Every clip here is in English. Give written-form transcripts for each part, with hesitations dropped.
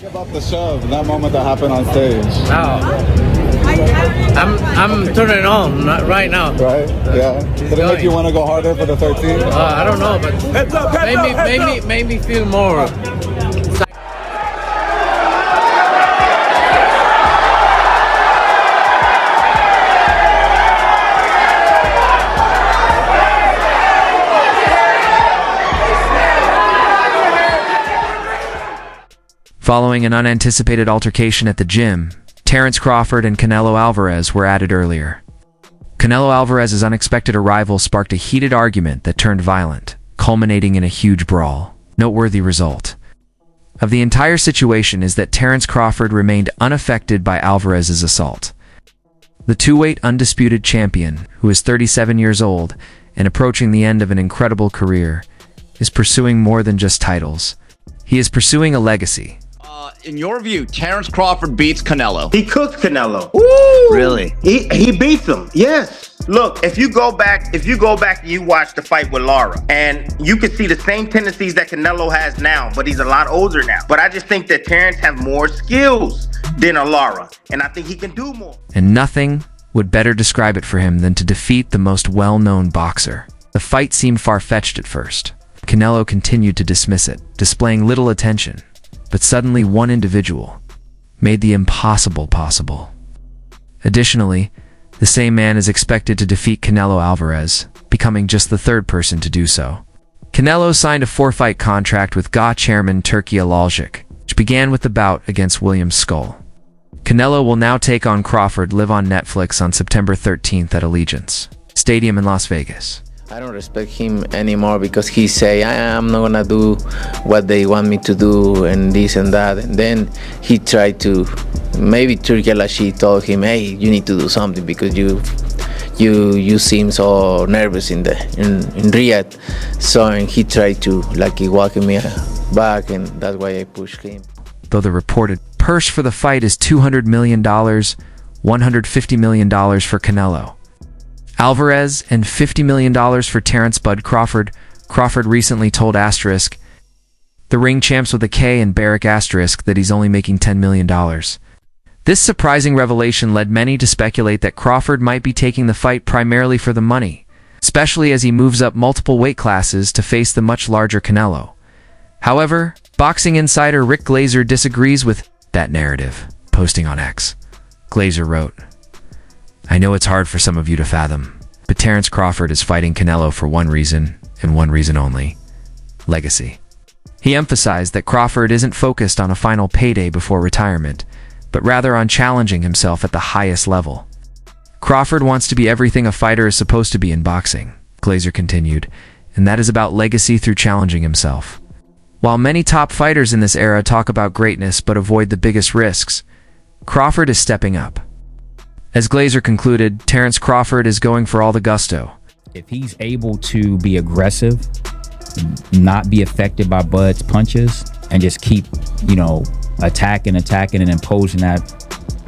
About the shove, that moment that happened on stage. I'm turning on right now. Right? Yeah. Did it make you want to go harder for the 13th? I don't know, but made me feel more. Following an unanticipated altercation at the gym, Terence Crawford and Canelo Alvarez were added earlier. Canelo Alvarez's unexpected arrival sparked a heated argument that turned violent, culminating in a huge brawl. Noteworthy result of the entire situation is that Terence Crawford remained unaffected by Alvarez's assault. The two-weight undisputed champion, who is 37 years old and approaching the end of an incredible career, is pursuing more than just titles. He is pursuing a legacy. In your view, Terence Crawford beats Canelo. He cooked Canelo. Woo! Really? He beats him. Yes. Look, if you go back, you watch the fight with Lara, and you can see the same tendencies that Canelo has now, but he's a lot older now. But I just think that Terence have more skills than a Lara, and I think he can do more. And nothing would better describe it for him than to defeat the most well-known boxer. The fight seemed far-fetched at first. Canelo continued to dismiss it, displaying little attention. But suddenly one individual made the impossible possible. Additionally, the same man is expected to defeat Canelo Alvarez, becoming just the third person to do so. Canelo signed a 4-fight contract with GA chairman Turki Alaljic, which began with the bout against William Skull. Canelo will now take on Crawford live on Netflix on September 13th at Allegiance Stadium in Las Vegas. I don't respect him anymore because he say I'm not gonna do what they want me to do and this and that, and then he tried to, maybe Turki Alaljic told him, hey, you need to do something because you seem so nervous in Riyadh. So and he tried to walk me back, and that's why I pushed him. Though the reported purse for the fight is $200 million, $150 million for Canelo Alvarez, and $50 million for Terence "Bud" Crawford. Crawford recently told Asterisk, the ring champs with a K and Barrick Asterisk, that he's only making $10 million. This surprising revelation led many to speculate that Crawford might be taking the fight primarily for the money, especially as he moves up multiple weight classes to face the much larger Canelo. However, boxing insider Rick Glazer disagrees with that narrative, posting on X. Glazer wrote, I know it's hard for some of you to fathom, but Terence Crawford is fighting Canelo for one reason, and one reason only: legacy. He emphasized that Crawford isn't focused on a final payday before retirement, but rather on challenging himself at the highest level. Crawford wants to be everything a fighter is supposed to be in boxing, Glazer continued, and that is about legacy through challenging himself. While many top fighters in this era talk about greatness but avoid the biggest risks, Crawford is stepping up. As Glazer concluded, Terence Crawford is going for all the gusto. If he's able to be aggressive, not be affected by Bud's punches, and just keep, attacking and imposing that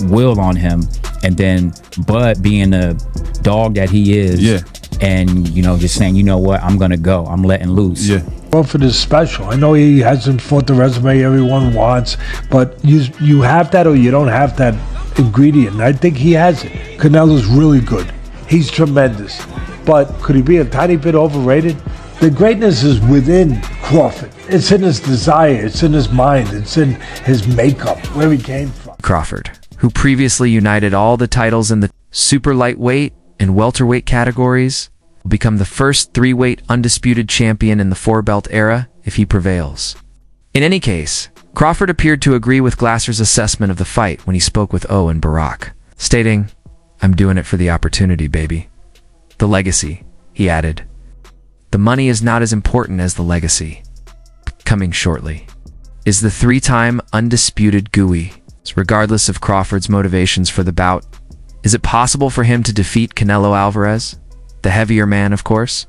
will on him, and then Bud being the dog that he is, and just saying, you know what, I'm gonna go, I'm letting loose. Crawford is special. I know he hasn't fought the resume everyone wants, but you have that or you don't have that ingredient. I think he has it. Canelo's really good. He's tremendous. But could he be a tiny bit overrated? The greatness is within Crawford. It's in his desire. It's in his mind. It's in his makeup, where he came from. Crawford, who previously united all the titles in the super lightweight and welterweight categories, will become the first 3-weight undisputed champion in the 4-belt era if he prevails. In any case, Crawford appeared to agree with Glazer's assessment of the fight when he spoke with O and Barack, stating, I'm doing it for the opportunity, baby. The legacy, he added. The money is not as important as the legacy. Coming shortly is the 3-time undisputed GUI. Regardless of Crawford's motivations for the bout, is it possible for him to defeat Canelo Alvarez? The heavier man, of course.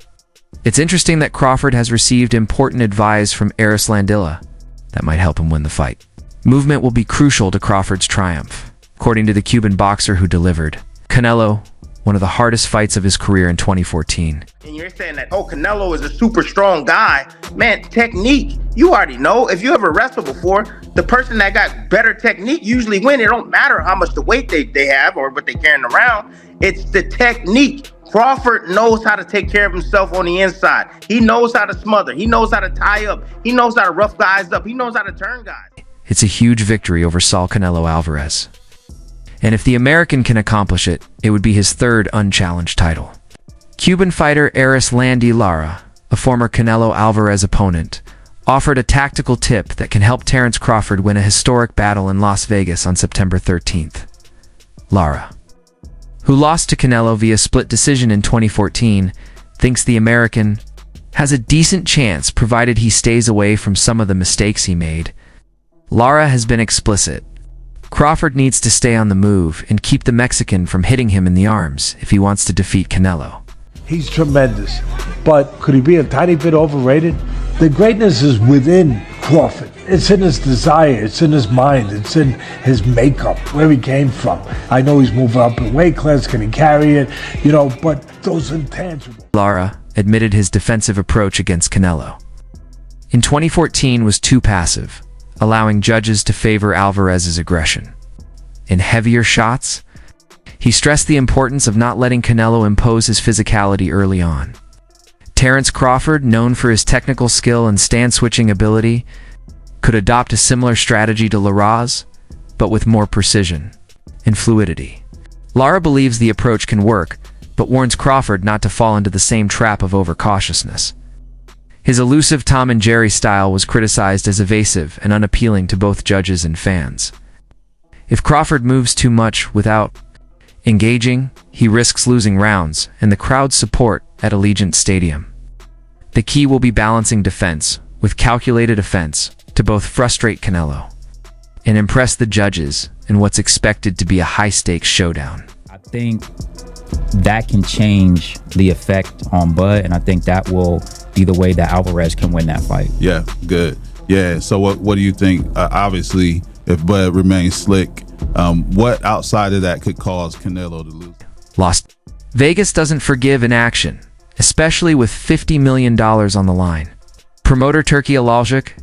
It's interesting that Crawford has received important advice from Eris Landilla that might help him win the fight. Movement will be crucial to Crawford's triumph. According to the Cuban boxer who delivered, Canelo one of the hardest fights of his career in 2014. And you're saying that, oh, Canelo is a super strong guy. Man, technique. You already know. If you ever wrestled before, the person that got better technique usually win. It don't matter how much the weight they have or what they're carrying around. It's the technique. Crawford knows how to take care of himself on the inside. He knows how to smother. He knows how to tie up. He knows how to rough guys up. He knows how to turn guys. It's a huge victory over Saul Canelo Alvarez. And if the American can accomplish it, it would be his third unchallenged title. Cuban fighter Landy Lara, a former Canelo Alvarez opponent, offered a tactical tip that can help Terence Crawford win a historic battle in Las Vegas on September 13th. Lara, who lost to Canelo via split decision in 2014, thinks the American has a decent chance provided he stays away from some of the mistakes he made. Lara has been explicit. Crawford needs to stay on the move and keep the Mexican from hitting him in the arms if he wants to defeat Canelo. He's tremendous, but could he be a tiny bit overrated? The greatness is within Crawford. It's in his desire, it's in his mind, it's in his makeup, where he came from. I know he's moving up in weight class, can he carry it? But those intangibles. Lara admitted his defensive approach against Canelo in 2014 was too passive, allowing judges to favor Alvarez's aggression. In heavier shots, he stressed the importance of not letting Canelo impose his physicality early on. Terence Crawford, known for his technical skill and stand-switching ability, could adopt a similar strategy to Lara's, but with more precision and fluidity. Lara believes the approach can work, but warns Crawford not to fall into the same trap of overcautiousness. His elusive Tom and Jerry style was criticized as evasive and unappealing to both judges and fans. If Crawford moves too much without engaging, he risks losing rounds and the crowd's support at Allegiant Stadium. The key will be balancing defense with calculated offense to both frustrate Canelo and impress the judges in what's expected to be a high-stakes showdown. I think that can change the effect on Bud, and I think that will be the way that Alvarez can win that fight. Yeah, good. Yeah, so what do you think? Obviously, if Bud remains slick, what outside of that could cause Canelo to lose? Lost. Vegas doesn't forgive inaction, especially with $50 million on the line. Promoter Turki Alaljuk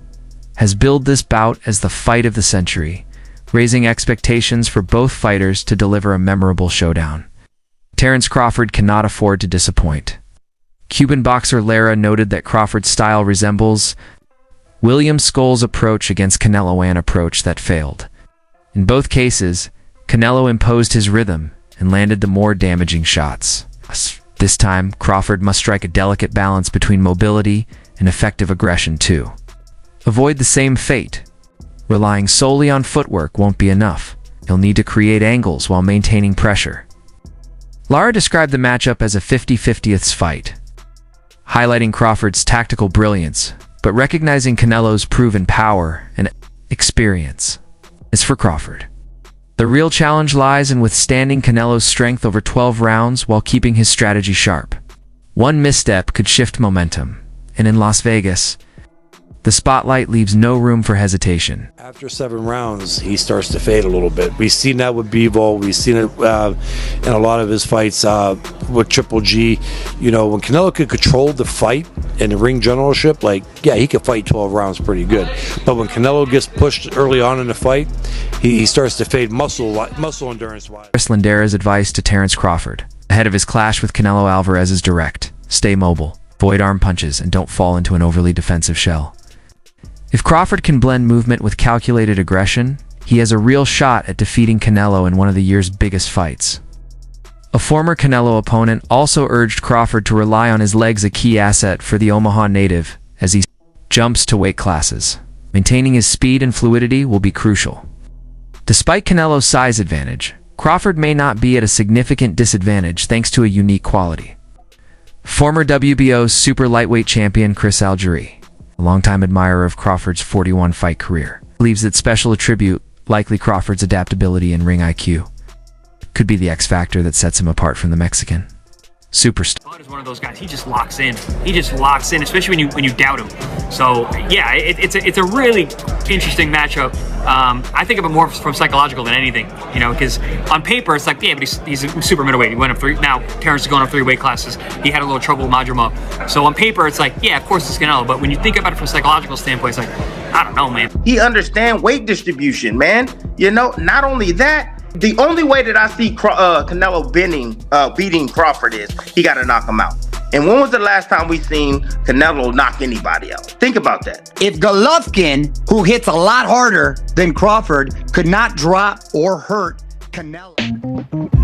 has billed this bout as the fight of the century, raising expectations for both fighters to deliver a memorable showdown. Terence Crawford cannot afford to disappoint. Cuban boxer Lara noted that Crawford's style resembles William Scholl's approach against Canelo, an approach that failed. In both cases, Canelo imposed his rhythm and landed the more damaging shots. This time, Crawford must strike a delicate balance between mobility and effective aggression too. Avoid the same fate. Relying solely on footwork won't be enough. He'll need to create angles while maintaining pressure. Lara described the matchup as a 50-50ths fight, highlighting Crawford's tactical brilliance, but recognizing Canelo's proven power and experience. As for Crawford, the real challenge lies in withstanding Canelo's strength over 12 rounds while keeping his strategy sharp. One misstep could shift momentum, and in Las Vegas, the spotlight leaves no room for hesitation. After 7 rounds, he starts to fade a little bit. We've seen that with Bivol. We've seen it in a lot of his fights with Triple G. When Canelo could control the fight and the ring generalship, he could fight 12 rounds pretty good. But when Canelo gets pushed early on in the fight, he starts to fade muscle endurance-wise. Landera's advice to Terence Crawford ahead of his clash with Canelo Alvarez is direct. Stay mobile, avoid arm punches, and don't fall into an overly defensive shell. If Crawford can blend movement with calculated aggression, he has a real shot at defeating Canelo in one of the year's biggest fights. A former Canelo opponent also urged Crawford to rely on his legs, a key asset for the Omaha native, as he jumps to weight classes. Maintaining his speed and fluidity will be crucial. Despite Canelo's size advantage, Crawford may not be at a significant disadvantage thanks to a unique quality. Former WBO super lightweight champion Chris Algieri, a longtime admirer of Crawford's 41-fight career, believes that special attribute, likely Crawford's adaptability and ring IQ, could be the X factor that sets him apart from the Mexican. superstar. Bud is one of those guys. He just locks in. He just locks in, especially when you doubt him. So yeah, it's a really interesting matchup. I think of it more from psychological than anything, you know, because on paper it's like, yeah, but he's a super middleweight. He went up 3. Now Terence is going up 3 weight classes. He had a little trouble with Majima. So on paper it's like, yeah, of course it's Canelo. But when you think about it from a psychological standpoint, it's like, I don't know, man. He understands weight distribution, man. You know, not only that, the only way that I see Canelo beating Crawford is he got to knock him out. And when was the last time we seen Canelo knock anybody out? Think about that. If Golovkin, who hits a lot harder than Crawford, could not drop or hurt Canelo.